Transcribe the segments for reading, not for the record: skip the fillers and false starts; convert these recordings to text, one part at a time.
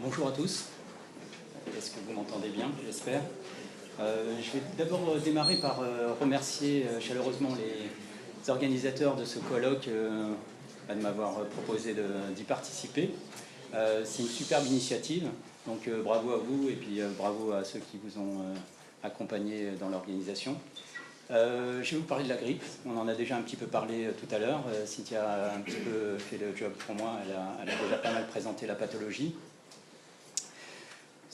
Bonjour à tous. Est-ce que vous m'entendez bien, j'espère? Je vais d'abord démarrer par remercier chaleureusement les organisateurs de ce colloque de m'avoir proposé d'y participer. C'est une superbe initiative, donc bravo à vous et puis bravo à ceux qui vous ont accompagné dans l'organisation. Je vais vous parler de la grippe. On en a déjà un petit peu parlé tout à l'heure. Cynthia a un petit peu fait le job pour moi. Elle a déjà pas mal présenté la pathologie.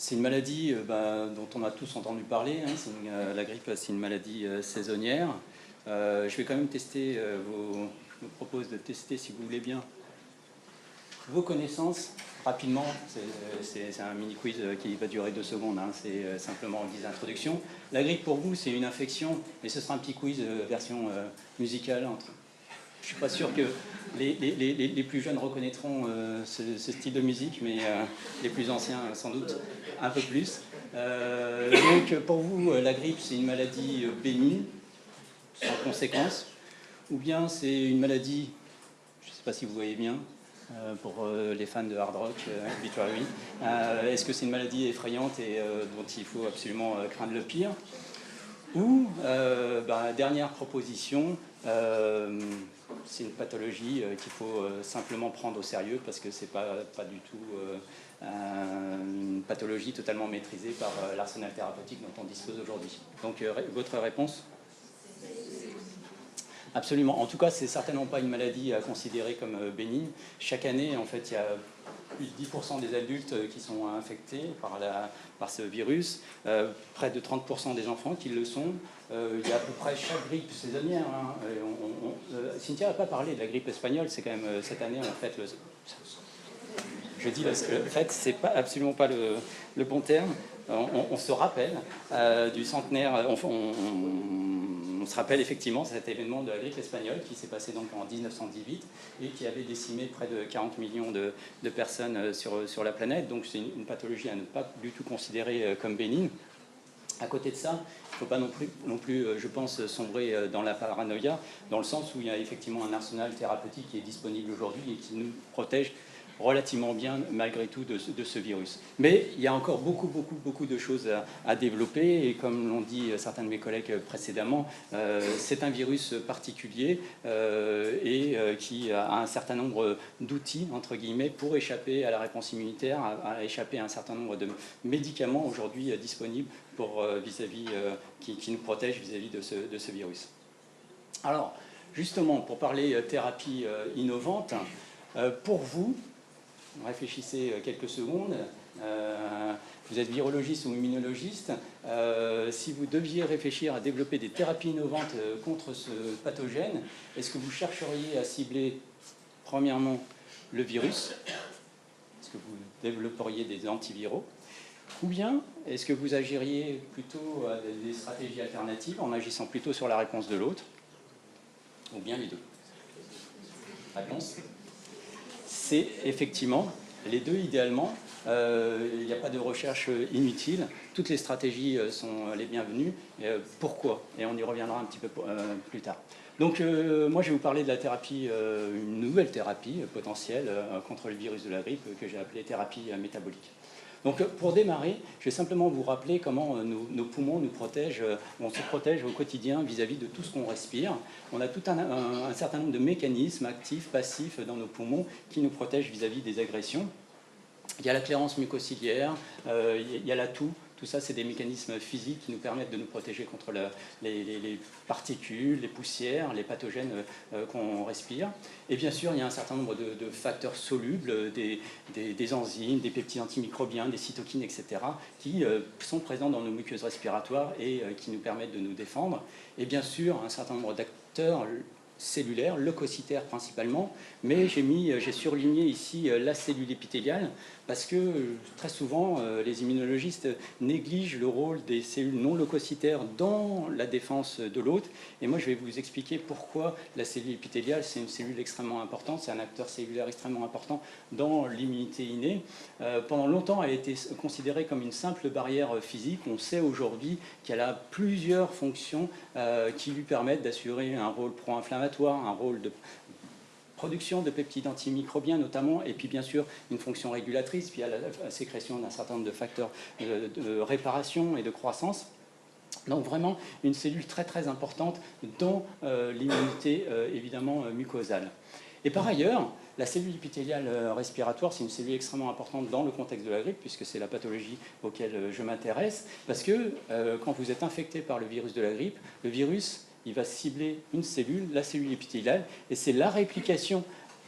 C'est une maladie dont on a tous entendu parler. Hein. La grippe, c'est une maladie saisonnière. Je vais quand même tester, je vous propose de tester, si vous voulez bien, vos connaissances rapidement. C'est un mini quiz qui va durer 2 secondes. Hein. C'est simplement en guise d'introduction. La grippe, pour vous, c'est une infection, et ce sera un petit quiz version musicale. Je ne suis pas sûr que les plus jeunes reconnaîtront ce style de musique, mais les plus anciens, sans doute, un peu plus. Donc, pour vous, la grippe, c'est une maladie bénigne, sans conséquences, ou bien c'est une maladie, je ne sais pas si vous voyez bien, pour les fans de hard rock, Obituary. Est-ce que c'est une maladie effrayante et dont il faut absolument craindre le pire? Ou, dernière proposition, c'est une pathologie qu'il faut simplement prendre au sérieux parce que ce n'est pas du tout une pathologie totalement maîtrisée par l'arsenal thérapeutique dont on dispose aujourd'hui. Donc, votre réponse? Absolument. En tout cas, ce n'est certainement pas une maladie à considérer comme bénigne. Chaque année, en fait, il y a plus de 10% des adultes qui sont infectés par ce virus, près de 30% des enfants qui le sont. Il y a à peu près chaque grippe saisonnière. Hein. Cynthia n'a pas parlé de la grippe espagnole, c'est quand même cette année, en fait, je dis le fait, c'est absolument pas le bon terme. On se rappelle du centenaire, on se rappelle effectivement cet événement de la grippe espagnole qui s'est passé donc en 1918 et qui avait décimé près de 40 millions de personnes sur la planète. Donc c'est une pathologie à ne pas du tout considérer comme bénigne. À côté de ça, il ne faut pas non plus, je pense, sombrer dans la paranoïa, dans le sens où il y a effectivement un arsenal thérapeutique qui est disponible aujourd'hui et qui nous protège relativement bien malgré tout de ce virus. Mais il y a encore beaucoup de choses à développer et comme l'ont dit certains de mes collègues précédemment, c'est un virus particulier et qui a un certain nombre d'outils, entre guillemets, pour échapper à la réponse immunitaire, à échapper à un certain nombre de médicaments aujourd'hui disponibles pour qui nous protègent vis-à-vis de ce virus. Alors, justement, pour parler thérapie innovante, pour vous, réfléchissez quelques secondes. Vous êtes virologiste ou immunologiste. Si vous deviez réfléchir à développer des thérapies innovantes contre ce pathogène, est-ce que vous chercheriez à cibler, premièrement, le virus? Est-ce que vous développeriez des antiviraux? Ou bien, est-ce que vous agiriez plutôt à des stratégies alternatives en agissant plutôt sur la réponse de l'autre? Ou bien les deux? Réponse? C'est effectivement les deux idéalement. Il n'y a pas de recherche inutile. Toutes les stratégies sont les bienvenues. Pourquoi? Et on y reviendra un petit peu plus tard. Donc moi je vais vous parler de la thérapie, une nouvelle thérapie potentielle contre le virus de la grippe que j'ai appelée thérapie métabolique. Donc pour démarrer, je vais simplement vous rappeler comment nos poumons nous protègent, on se protège au quotidien vis-à-vis de tout ce qu'on respire. On a tout un certain nombre de mécanismes actifs, passifs dans nos poumons qui nous protègent vis-à-vis des agressions. Il y a la clairance mucociliaire, il y a la toux. Tout ça, c'est des mécanismes physiques qui nous permettent de nous protéger contre les particules, les poussières, les pathogènes qu'on respire. Et bien sûr, il y a un certain nombre de facteurs solubles, des enzymes, des peptides antimicrobiens, des cytokines, etc., qui sont présents dans nos muqueuses respiratoires et qui nous permettent de nous défendre. Et bien sûr, un certain nombre d'acteurs cellulaire, leucocytaire principalement, mais j'ai surligné ici la cellule épithéliale parce que très souvent les immunologistes négligent le rôle des cellules non leucocytaires dans la défense de l'hôte. Et moi je vais vous expliquer pourquoi la cellule épithéliale c'est une cellule extrêmement importante, c'est un acteur cellulaire extrêmement important dans l'immunité innée. Pendant longtemps elle a été considérée comme une simple barrière physique. On sait aujourd'hui qu'elle a plusieurs fonctions qui lui permettent d'assurer un rôle pro-inflammatoire, un rôle de production de peptides antimicrobiens notamment, et puis bien sûr une fonction régulatrice via la sécrétion d'un certain nombre de facteurs de réparation et de croissance. Donc vraiment une cellule très très importante dans l'immunité évidemment mucosale. Et par ailleurs, la cellule épithéliale respiratoire, c'est une cellule extrêmement importante dans le contexte de la grippe, puisque c'est la pathologie auquel je m'intéresse, parce que quand vous êtes infecté par le virus de la grippe, le virus, il va cibler une cellule, la cellule épithéliale, et c'est la réplication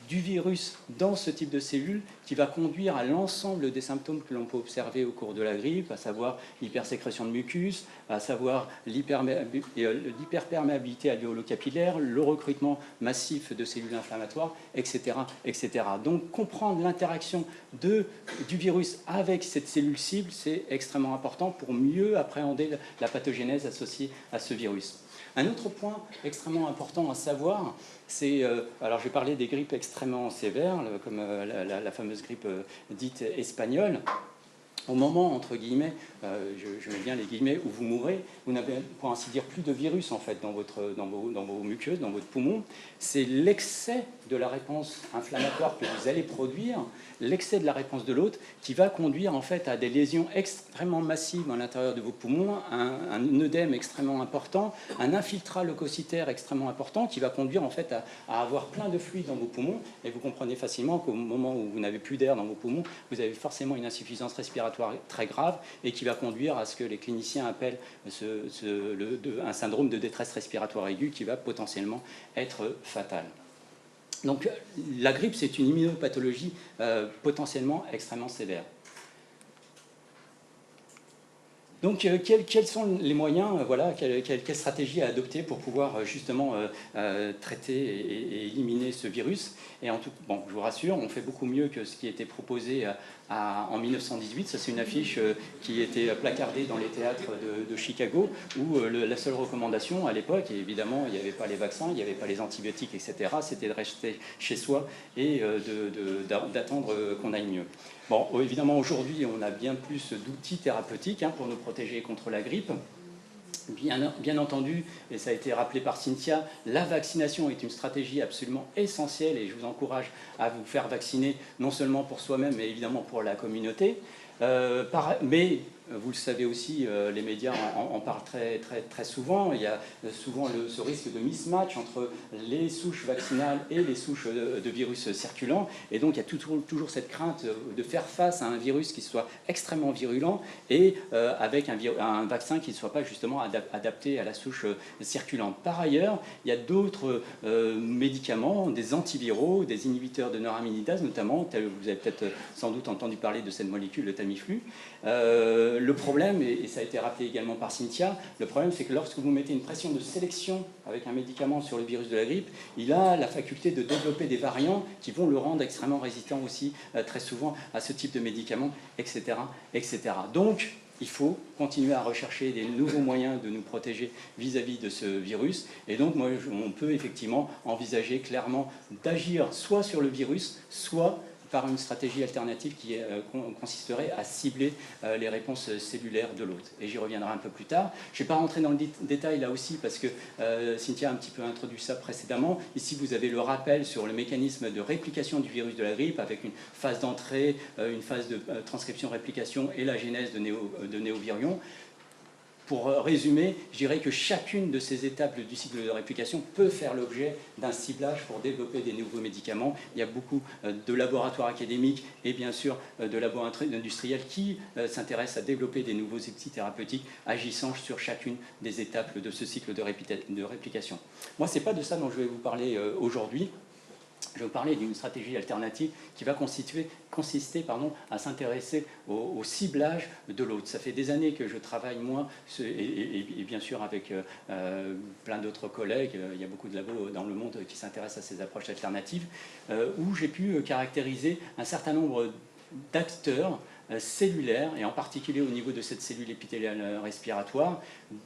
du virus dans ce type de cellule qui va conduire à l'ensemble des symptômes que l'on peut observer au cours de la grippe, à savoir l'hypersécrétion de mucus, à savoir l'hyperperméabilité alvéolo-capillaire, le recrutement massif de cellules inflammatoires, etc. etc. Donc comprendre l'interaction du virus avec cette cellule cible, c'est extrêmement important pour mieux appréhender la pathogénèse associée à ce virus. Un autre point extrêmement important à savoir, c'est, alors je vais parler des grippes extrêmement sévères, comme la fameuse grippe dite espagnole. Au moment, entre guillemets, je mets bien les guillemets, où vous mourrez, vous n'avez pour ainsi dire plus de virus en fait dans vos muqueuses, dans votre poumon. C'est l'excès de la réponse inflammatoire que vous allez produire, l'excès de la réponse de l'hôte, qui va conduire en fait à des lésions extrêmement massives à l'intérieur de vos poumons, un œdème extrêmement important, un infiltrat leucocytaire extrêmement important, qui va conduire en fait à avoir plein de fluide dans vos poumons. Et vous comprenez facilement qu'au moment où vous n'avez plus d'air dans vos poumons, vous avez forcément une insuffisance respiratoire très grave et qui va conduire à ce que les cliniciens appellent un syndrome de détresse respiratoire aiguë qui va potentiellement être fatal. Donc la grippe, c'est une immunopathologie potentiellement extrêmement sévère. Donc, quels sont les moyens, voilà, quelle stratégie à adopter pour pouvoir justement traiter et éliminer ce virus? Et bon, je vous rassure, on fait beaucoup mieux que ce qui était proposé en 1918. Ça, c'est une affiche qui était placardée dans les théâtres de Chicago, où la seule recommandation à l'époque, et évidemment, il n'y avait pas les vaccins, il n'y avait pas les antibiotiques, etc., c'était de rester chez soi et d'attendre qu'on aille mieux. Bon, évidemment, aujourd'hui, on a bien plus d'outils thérapeutiques pour nous protéger contre la grippe. Bien entendu, et ça a été rappelé par Cynthia, la vaccination est une stratégie absolument essentielle et je vous encourage à vous faire vacciner non seulement pour soi-même, mais évidemment pour la communauté. Mais vous le savez aussi, les médias en parlent très souvent. Il y a souvent ce risque de mismatch entre les souches vaccinales et les souches de virus circulants. Et donc, il y a toujours cette crainte de faire face à un virus qui soit extrêmement virulent et avec un vaccin qui ne soit pas justement adapté à la souche circulante. Par ailleurs, il y a d'autres médicaments, des antiviraux, des inhibiteurs de neuraminidase notamment. Vous avez peut-être sans doute entendu parler de cette molécule, le Tamiflu. Le problème, et ça a été rappelé également par Cynthia, le problème c'est que lorsque vous mettez une pression de sélection avec un médicament sur le virus de la grippe, il a la faculté de développer des variants qui vont le rendre extrêmement résistant aussi très souvent à ce type de médicaments, etc. etc. Donc, il faut continuer à rechercher des nouveaux moyens de nous protéger vis-à-vis de ce virus. Et donc, on peut effectivement envisager clairement d'agir soit sur le virus, soit par une stratégie alternative qui consisterait à cibler les réponses cellulaires de l'hôte. Et j'y reviendrai un peu plus tard. Je ne vais pas rentrer dans le détail là aussi parce que Cynthia a un petit peu introduit ça précédemment. Ici, vous avez le rappel sur le mécanisme de réplication du virus de la grippe avec une phase d'entrée, une phase de transcription-réplication et la genèse de néovirions. Pour résumer, je dirais que chacune de ces étapes du cycle de réplication peut faire l'objet d'un ciblage pour développer des nouveaux médicaments. Il y a beaucoup de laboratoires académiques et bien sûr de labos industriels qui s'intéressent à développer des nouveaux outils thérapeutiques agissant sur chacune des étapes de ce cycle de réplication. Moi, ce n'est pas de ça dont je vais vous parler aujourd'hui. Je vais vous parler d'une stratégie alternative qui va consister à s'intéresser au ciblage de l'hôte. Ça fait des années que je travaille, moi, et bien sûr avec plein d'autres collègues, il y a beaucoup de labos dans le monde qui s'intéressent à ces approches alternatives, où j'ai pu caractériser un certain nombre d'acteurs cellulaires, et en particulier au niveau de cette cellule épithéliale respiratoire,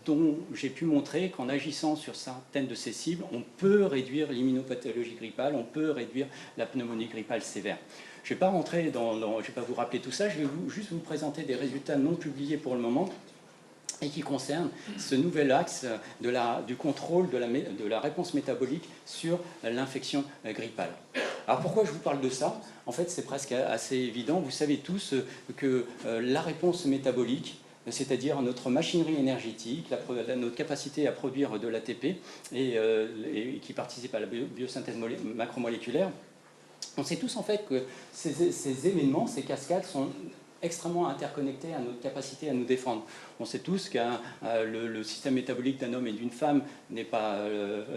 dont j'ai pu montrer qu'en agissant sur certaines de ces cibles, on peut réduire l'immunopathologie grippale, on peut réduire la pneumonie grippale sévère. Je ne vais pas rentrer je vais pas vous rappeler tout ça, je vais juste vous présenter des résultats non publiés pour le moment, et qui concerne ce nouvel axe du contrôle de la réponse métabolique sur l'infection grippale. Alors pourquoi je vous parle de ça? En fait, c'est presque assez évident. Vous savez tous que la réponse métabolique, c'est-à-dire notre machinerie énergétique, notre capacité à produire de l'ATP et qui participe à la biosynthèse macromoléculaire, on sait tous en fait que ces événements, ces cascades sont extrêmement interconnectés à notre capacité à nous défendre. On sait tous que le système métabolique d'un homme et d'une femme n'est pas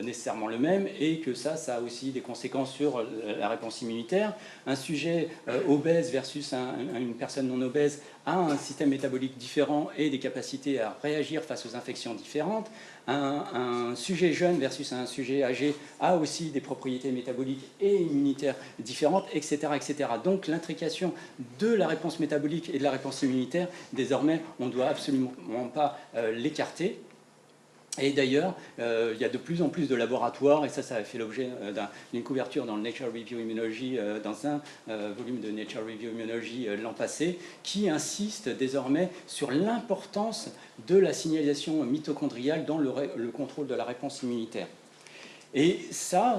nécessairement le même et que ça a aussi des conséquences sur la réponse immunitaire. Un sujet obèse versus une personne non obèse a un système métabolique différent et des capacités à réagir face aux infections différentes. Un sujet jeune versus un sujet âgé a aussi des propriétés métaboliques et immunitaires différentes, etc. etc. Donc l'intrication de la réponse métabolique et de la réponse immunitaire, désormais, on ne doit absolument pas l'écarter. Et d'ailleurs, il y a de plus en plus de laboratoires, et ça a fait l'objet d'une couverture dans le Nature Review Immunology, dans un volume de Nature Review Immunology l'an passé, qui insiste désormais sur l'importance de la signalisation mitochondriale dans le contrôle de la réponse immunitaire. Et ça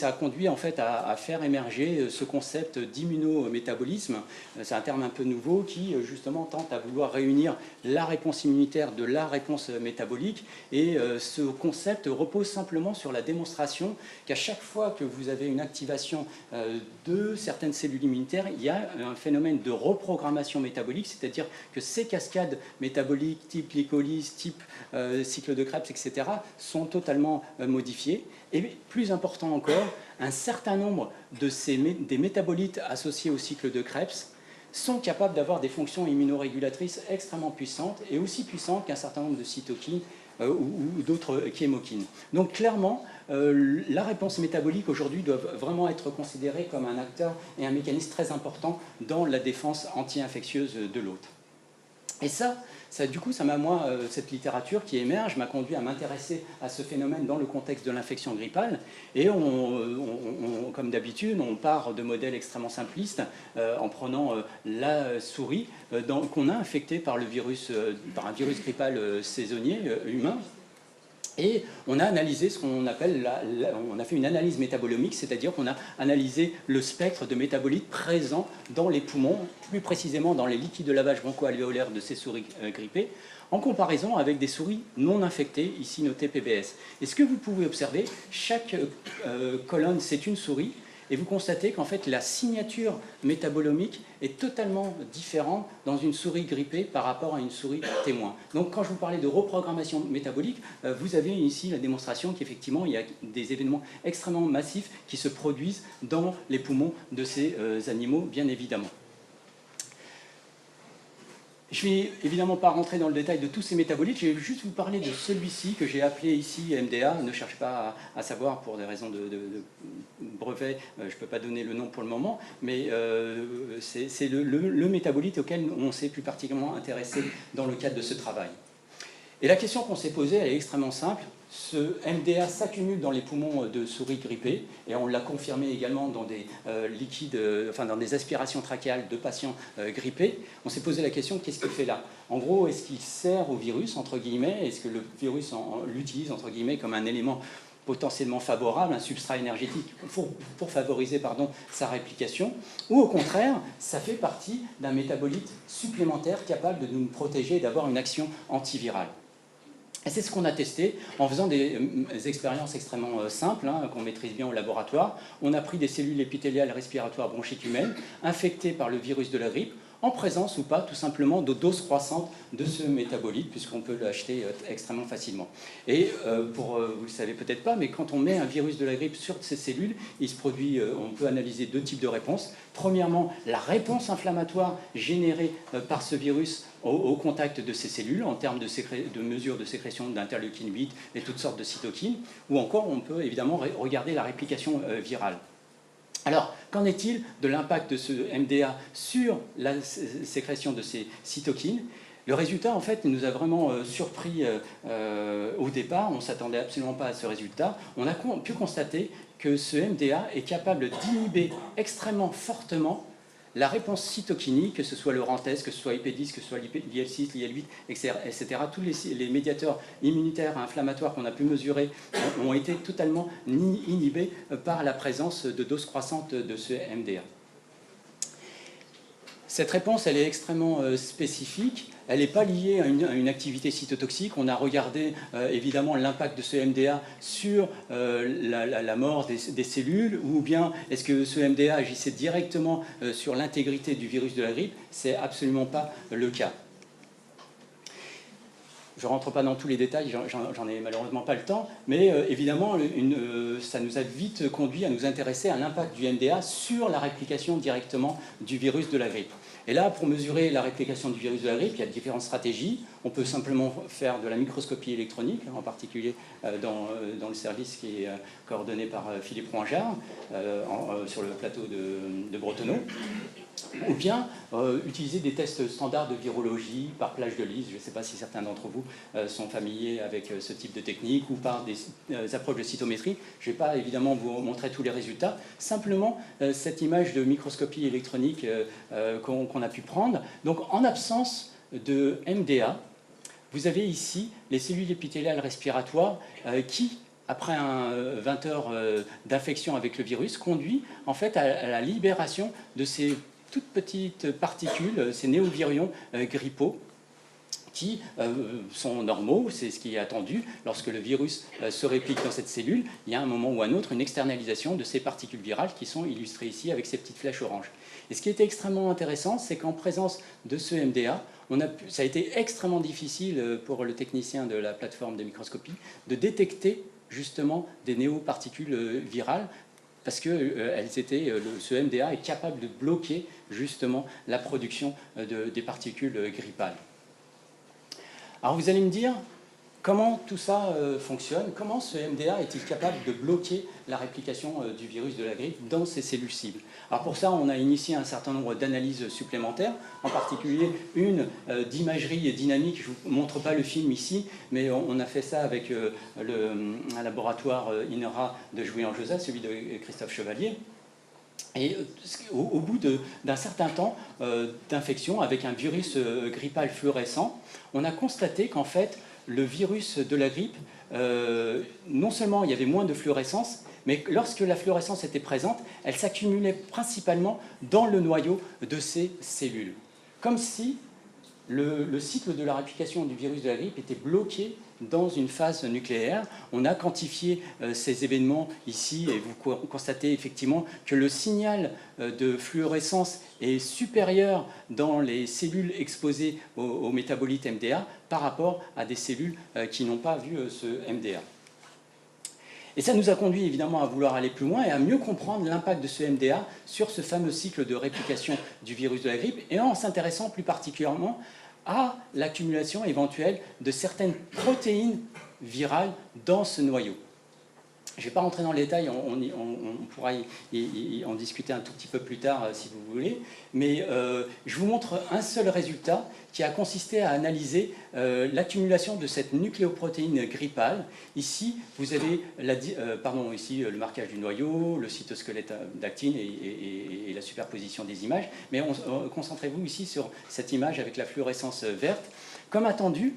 a conduit en fait à faire émerger ce concept d'immunométabolisme. C'est un terme un peu nouveau qui justement tente à vouloir réunir la réponse immunitaire de la réponse métabolique. Et ce concept repose simplement sur la démonstration qu'à chaque fois que vous avez une activation de certaines cellules immunitaires, il y a un phénomène de reprogrammation métabolique, c'est-à-dire que ces cascades métaboliques type glycolyse, type cycle de Krebs, etc., sont totalement modifiées. Et plus important encore, un certain nombre des métabolites associés au cycle de Krebs sont capables d'avoir des fonctions immunorégulatrices extrêmement puissantes et aussi puissantes qu'un certain nombre de cytokines ou d'autres chémokines. Donc clairement, la réponse métabolique aujourd'hui doit vraiment être considérée comme un acteur et un mécanisme très important dans la défense anti-infectieuse de l'hôte. Et du coup, cette littérature qui émerge m'a conduit à m'intéresser à ce phénomène dans le contexte de l'infection grippale. Et comme d'habitude, on part de modèles extrêmement simplistes en prenant la souris qu'on a infectée par un virus grippal saisonnier humain. Et on a analysé ce qu'on appelle, on a fait une analyse métabolomique, c'est-à-dire qu'on a analysé le spectre de métabolites présents dans les poumons, plus précisément dans les liquides de lavage broncho-alvéolaire de ces souris grippées, en comparaison avec des souris non infectées, ici notées PBS. Et ce que vous pouvez observer, chaque colonne, c'est une souris, et vous constatez qu'en fait la signature métabolomique est totalement différente dans une souris grippée par rapport à une souris témoin. Donc quand je vous parlais de reprogrammation métabolique, vous avez ici la démonstration qu'effectivement il y a des événements extrêmement massifs qui se produisent dans les poumons de ces animaux, bien évidemment. Je ne vais évidemment pas rentrer dans le détail de tous ces métabolites, je vais juste vous parler de celui-ci que j'ai appelé ici MDA. Ne cherchez pas à savoir pour des raisons de brevet, je ne peux pas donner le nom pour le moment, mais c'est le métabolite auquel on s'est plus particulièrement intéressé dans le cadre de ce travail. Et la question qu'on s'est posée, elle est extrêmement simple. Ce MDA s'accumule dans les poumons de souris grippées, et on l'a confirmé également dans des dans des aspirations trachéales de patients grippés. On s'est posé la question, qu'est-ce qu'il fait là? En gros, est-ce qu'il sert au virus, entre guillemets? Est-ce que le virus l'utilise, entre guillemets, comme un élément potentiellement favorable, un substrat énergétique pour favoriser sa réplication, ou au contraire, ça fait partie d'un métabolite supplémentaire capable de nous protéger et d'avoir une action antivirale. Et c'est ce qu'on a testé en faisant des expériences extrêmement simples, qu'on maîtrise bien au laboratoire. On a pris des cellules épithéliales respiratoires bronchiques humaines infectées par le virus de la grippe, en présence ou pas, tout simplement, de doses croissantes de ce métabolite, puisqu'on peut l'acheter extrêmement facilement. Et vous ne le savez peut-être pas, mais quand on met un virus de la grippe sur ces cellules, on peut analyser deux types de réponses. Premièrement, la réponse inflammatoire générée par ce virus au contact de ces cellules, en termes de mesures de sécrétion d'interleukine 8 et toutes sortes de cytokines, ou encore on peut évidemment regarder la réplication virale. Alors, qu'en est-il de l'impact de ce MDA sur la sécrétion de ces cytokines? Le résultat, en fait, nous a vraiment surpris au départ. On ne s'attendait absolument pas à ce résultat. On a pu constater que ce MDA est capable d'inhiber extrêmement fortement la réponse cytokinique, que ce soit le RANTES, que ce soit IP10, que ce soit l'IL6, l'IL8, etc., tous les médiateurs immunitaires inflammatoires qu'on a pu mesurer ont été totalement inhibés par la présence de doses croissantes de ce MDA. Cette réponse, elle est extrêmement spécifique. Elle n'est pas liée à une activité cytotoxique. On a regardé évidemment l'impact de ce MDA sur la mort des cellules, ou bien est-ce que ce MDA agissait directement sur l'intégrité du virus de la grippe. Ce n'est absolument pas le cas. Je ne rentre pas dans tous les détails, j'en ai malheureusement pas le temps, mais évidemment, ça nous a vite conduit à nous intéresser à l'impact du MDA sur la réplication directement du virus de la grippe. Et là, pour mesurer la réplication du virus de la grippe, il y a différentes stratégies. On peut simplement faire de la microscopie électronique, en particulier dans le service qui est coordonné par Philippe Rouangard sur le plateau de Bretonneau. Ou bien utiliser des tests standards de virologie par plage de Lise. Je ne sais pas si certains d'entre vous sont familiers avec ce type de technique, ou par des approches de cytométrie. Je ne vais pas évidemment vous montrer tous les résultats, simplement cette image de microscopie électronique qu'on a pu prendre. Donc en absence de MDA, vous avez ici les cellules épithéliales respiratoires qui, après 20 heures d'infection avec le virus, conduit en fait à la libération de ces toutes petites particules, ces néovirions grippaux, qui sont normaux, c'est ce qui est attendu. Lorsque le virus se réplique dans cette cellule, il y a un moment ou un autre une externalisation de ces particules virales qui sont illustrées ici avec ces petites flèches oranges. Et ce qui était extrêmement intéressant, c'est qu'en présence de ce MDA, ça a été extrêmement difficile pour le technicien de la plateforme de microscopie de détecter justement des néoparticules virales, parce que ce MDA est capable de bloquer justement la production des particules grippales. Alors vous allez me dire, comment tout ça fonctionne? Comment ce MDA est-il capable de bloquer la réplication du virus de la grippe dans ces cellules cibles? Alors pour ça, on a initié un certain nombre d'analyses supplémentaires, en particulier une d'imagerie dynamique. Je ne vous montre pas le film ici, mais on a fait ça avec un laboratoire INRA de Jouy-en-Josas, celui de Christophe Chevalier. Et au bout d'un certain temps d'infection avec un virus grippal fluorescent, on a constaté qu'en fait, le virus de la grippe, non seulement il y avait moins de fluorescence, mais lorsque la fluorescence était présente, elle s'accumulait principalement dans le noyau de ces cellules. Comme si le cycle de la réplication du virus de la grippe était bloqué dans une phase nucléaire. On a quantifié ces événements ici et vous constatez effectivement que le signal de fluorescence est supérieur dans les cellules exposées au métabolite MDA par rapport à des cellules qui n'ont pas vu ce MDA. Et ça nous a conduit évidemment à vouloir aller plus loin et à mieux comprendre l'impact de ce MDA sur ce fameux cycle de réplication du virus de la grippe, et en s'intéressant plus particulièrement à l'accumulation éventuelle de certaines protéines virales dans ce noyau. Je ne vais pas rentrer dans les détails, on pourra en discuter un tout petit peu plus tard si vous voulez, mais je vous montre un seul résultat qui a consisté à analyser l'accumulation de cette nucléoprotéine grippale. Ici, vous avez ici, le marquage du noyau, le cytosquelette d'actine et la superposition des images, mais concentrez-vous ici sur cette image avec la fluorescence verte. Comme attendu,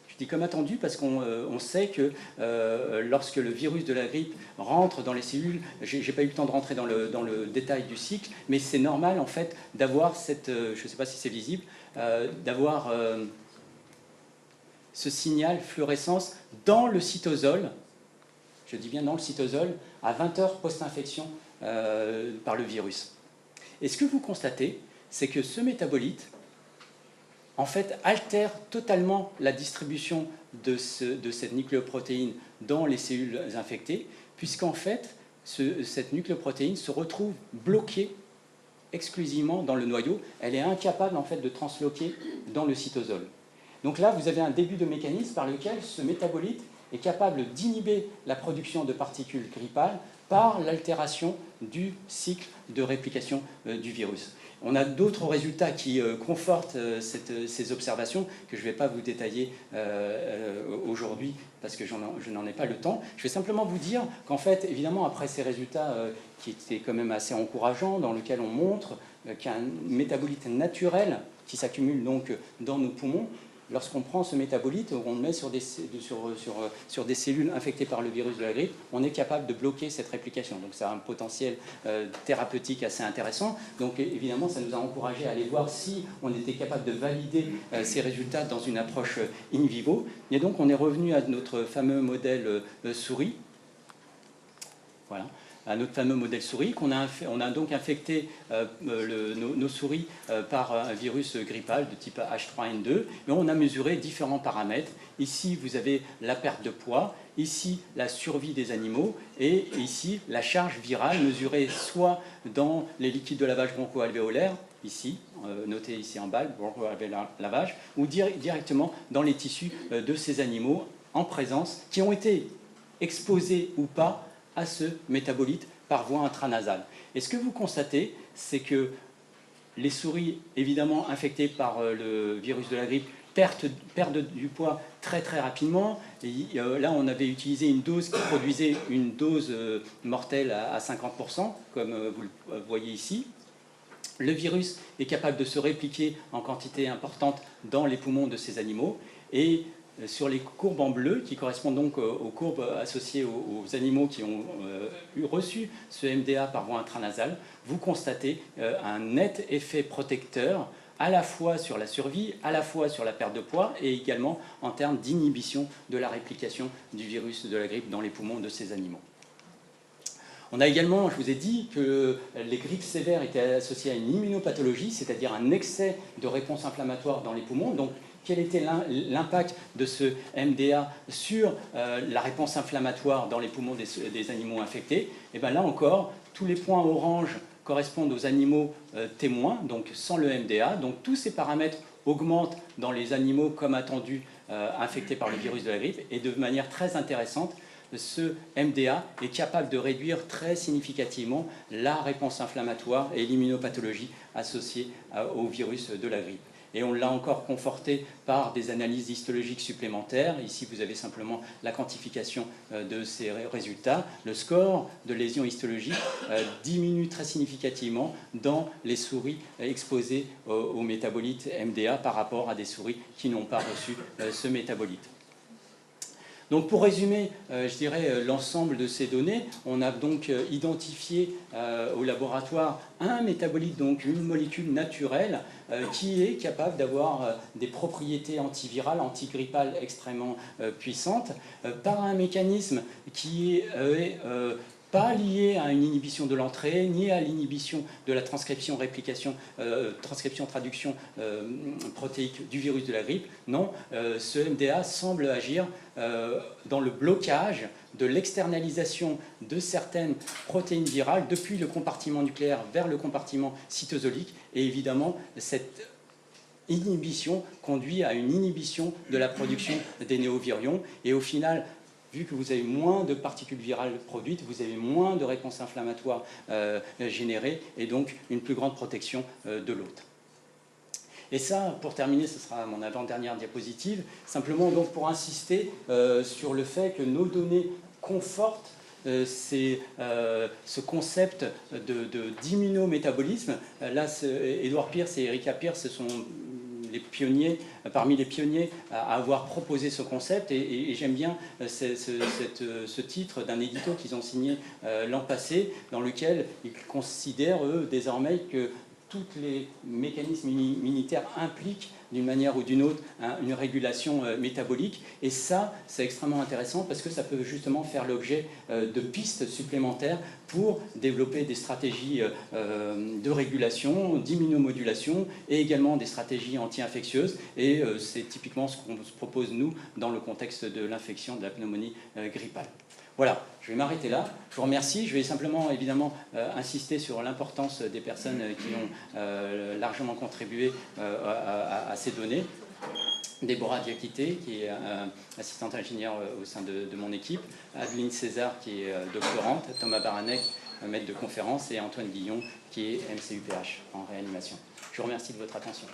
je dis comme attendu parce qu'on sait que lorsque le virus de la grippe rentre dans les cellules, je n'ai pas eu le temps de rentrer dans le détail du cycle, mais c'est normal en fait d'avoir cette, je ne sais pas si c'est visible, d'avoir ce signal fluorescence dans le cytosol, je dis bien dans le cytosol, à 20 heures post-infection par le virus. Et ce que vous constatez, c'est que ce métabolite en fait, altère totalement la distribution de cette nucléoprotéine dans les cellules infectées, puisqu'en fait, cette nucléoprotéine se retrouve bloquée exclusivement dans le noyau. Elle est incapable en fait, de transloquer dans le cytosol. Donc là, vous avez un début de mécanisme par lequel ce métabolite est capable d'inhiber la production de particules grippales par l'altération du cycle de réplication du virus. On a d'autres résultats qui confortent ces observations que je ne vais pas vous détailler aujourd'hui parce que je n'en ai pas le temps. Je vais simplement vous dire qu'en fait, évidemment, après ces résultats qui étaient quand même assez encourageants, dans lesquels on montre qui est un métabolite naturel qui s'accumule donc dans nos poumons. Lorsqu'on prend ce métabolite, on le met sur des cellules infectées par le virus de la grippe, on est capable de bloquer cette réplication. Donc ça a un potentiel thérapeutique assez intéressant. Donc évidemment, ça nous a encouragé à aller voir si on était capable de valider ces résultats dans une approche in vivo. Et donc on est revenu à notre fameux modèle souris. Voilà. À notre fameux modèle souris, on a donc infecté nos souris par un virus grippal de type H3N2, et on a mesuré différents paramètres. Ici, vous avez la perte de poids, ici, la survie des animaux, et ici, la charge virale mesurée soit dans les liquides de lavage broncho-alvéolaire, ici, noté ici en bas, broncho-lavage, ou directement dans les tissus de ces animaux en présence, qui ont été exposés ou pas à ce métabolite par voie intranasale. Et ce que vous constatez, c'est que les souris, évidemment infectées par le virus de la grippe, perdent du poids très très rapidement. Et là, on avait utilisé une dose qui produisait une dose mortelle à 50%, comme vous le voyez ici. Le virus est capable de se répliquer en quantité importante dans les poumons de ces animaux. Et sur les courbes en bleu, qui correspondent donc aux courbes associées aux animaux qui ont reçu ce MDA par voie intranasale, vous constatez un net effet protecteur à la fois sur la survie, à la fois sur la perte de poids et également en termes d'inhibition de la réplication du virus de la grippe dans les poumons de ces animaux. On a également, je vous ai dit, que les grippes sévères étaient associées à une immunopathologie, c'est-à-dire un excès de réponse inflammatoire dans les poumons. Donc, quel était l'impact de ce MDA sur la réponse inflammatoire dans les poumons des animaux infectés? Et bien là encore, tous les points orange correspondent aux animaux témoins, donc sans le MDA. Donc tous ces paramètres augmentent dans les animaux comme attendu infectés par le virus de la grippe. Et de manière très intéressante, ce MDA est capable de réduire très significativement la réponse inflammatoire et l'immunopathologie associée au virus de la grippe. Et on l'a encore conforté par des analyses histologiques supplémentaires. Ici, vous avez simplement la quantification de ces résultats. Le score de lésion histologique diminue très significativement dans les souris exposées au métabolite MDA par rapport à des souris qui n'ont pas reçu ce métabolite. Donc pour résumer, je dirais, l'ensemble de ces données, on a donc identifié au laboratoire un métabolite, donc une molécule naturelle qui est capable d'avoir des propriétés antivirales, antigrippales extrêmement puissantes, par un mécanisme qui est pas lié à une inhibition de l'entrée, ni à l'inhibition de la transcription-traduction protéique du virus de la grippe. Non, ce MDA semble agir dans le blocage de l'externalisation de certaines protéines virales depuis le compartiment nucléaire vers le compartiment cytosolique. Et évidemment, cette inhibition conduit à une inhibition de la production des néovirions. Et au final, vu que vous avez moins de particules virales produites, vous avez moins de réponse inflammatoire générée et donc une plus grande protection de l'hôte. Et ça, pour terminer, ce sera mon avant-dernière diapositive, simplement donc pour insister sur le fait que nos données confortent ce concept d'immunométabolisme. Là, Edward Pierce et Erika Pierce, ce sont les pionniers, parmi les pionniers à avoir proposé ce concept, et j'aime bien ce titre d'un édito qu'ils ont signé l'an passé, dans lequel ils considèrent, eux, désormais, que tous les mécanismes immunitaires impliquent d'une manière ou d'une autre une régulation métabolique. Et ça, c'est extrêmement intéressant parce que ça peut justement faire l'objet de pistes supplémentaires pour développer des stratégies de régulation, d'immunomodulation et également des stratégies anti-infectieuses. Et c'est typiquement ce qu'on se propose, nous, dans le contexte de l'infection de la pneumonie grippale. Voilà, je vais m'arrêter là. Je vous remercie. Je vais simplement, évidemment, insister sur l'importance des personnes qui ont largement contribué à ces données. Déborah Diakité, qui est assistante ingénieure au sein de mon équipe, Adeline César, qui est doctorante, Thomas Baranek, maître de conférence, et Antoine Guillon, qui est MCUPH en réanimation. Je vous remercie de votre attention.